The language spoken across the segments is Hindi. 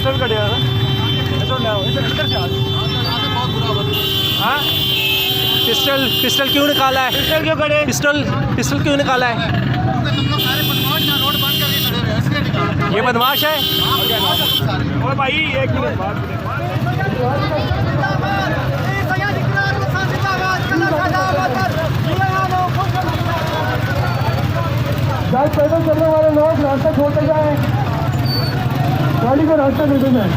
पिस्टल कटे हाँ पिस्टल पिस्टल क्यों निकाला है? पिस्टल क्यों कटे? पिस्टल क्यों निकाला है? ये बदमाश है। और भाई एक मिनट बाद पैदल चलने वाले लोग रास्ता छोड़ते जाए, गाड़ी को रास्ता देते जाए।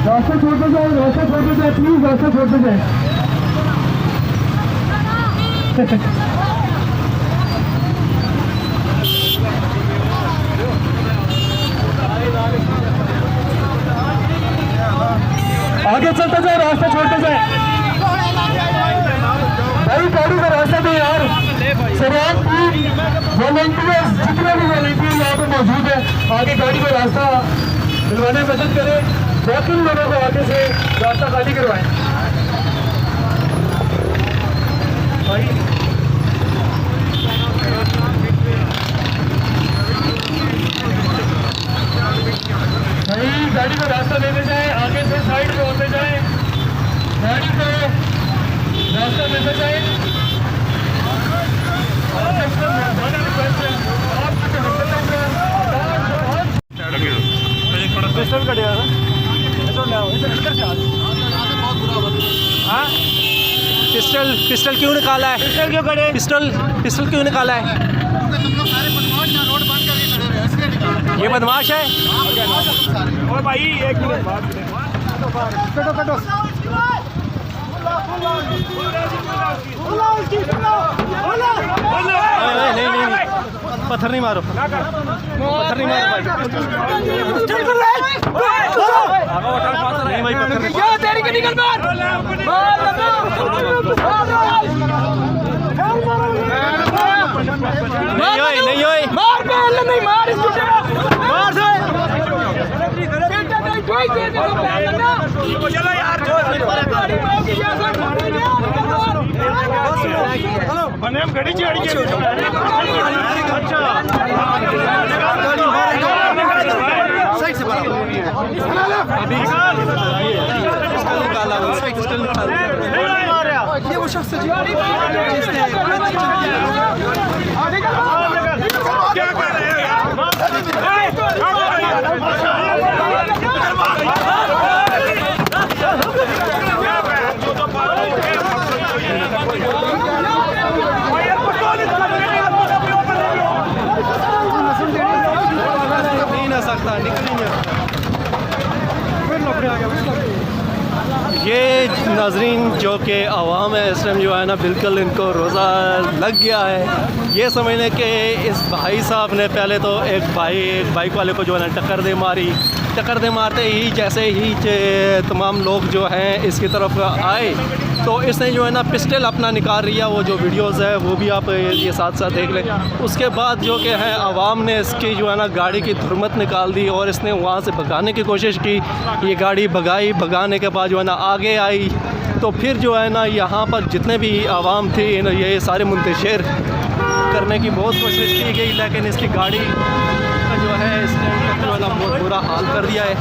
रास्ते छोड़ते जाए प्लीज, रास्ते छोड़ते जाए। आगे चलते जाए, रास्ता छोड़ते जाए भाई, गाड़ी का रास्ता दे यार। सराब वॉलंटियर्स जितने भी वॉलंटियर यहाँ पे मौजूद है, आगे गाड़ी का रास्ता दिलवाने में मदद करें, बाकी लोगों को आगे से रास्ता खाली करवाएं भाई। भाई गाड़ी को रास्ता देते जाए, आगे से साइड पे होते जाए, गाड़ी को रास्ता देते जाए। पिस्टल कटे हाँ पिस्टल क्यों निकाला है? पिस्टल क्यों कटे? पिस्टल क्यों निकाला है? ये बदमाश है। और भाई एक मिनट बाद कटो नहीं पत्थर नहीं मारो भाई। नहीं भाई पत्थर गड़ी ये वो शख्स क्या कर रहे हैं ये नाजरीन जो कि आवाम है इस टाइम जो है ना, बिल्कुल इनको रोज़ा लग गया है। ये समझने कि इस भाई साहब ने पहले तो एक बाइक वाले को जो है ना टक्कर दे मारते ही जैसे ही तमाम लोग जो हैं इसकी तरफ आए तो इसने जो है ना पिस्टल अपना निकाल लिया। वो जो वीडियोस है वो भी आप ये साथ साथ देख लें। उसके बाद जो कि है आवाम ने इसकी जो है ना गाड़ी की धुरमत निकाल दी और इसने वहाँ से भगाने की कोशिश की। ये गाड़ी भगाने के बाद जो है ना आगे आई तो फिर जो है ना यहाँ पर जितने भी आवाम थी ये सारे मुंतशिर करने की बहुत कोशिश की गई, लेकिन इसकी गाड़ी का जो है इस टाइम तक जो है ना बहुत बुरा हाल कर दिया है।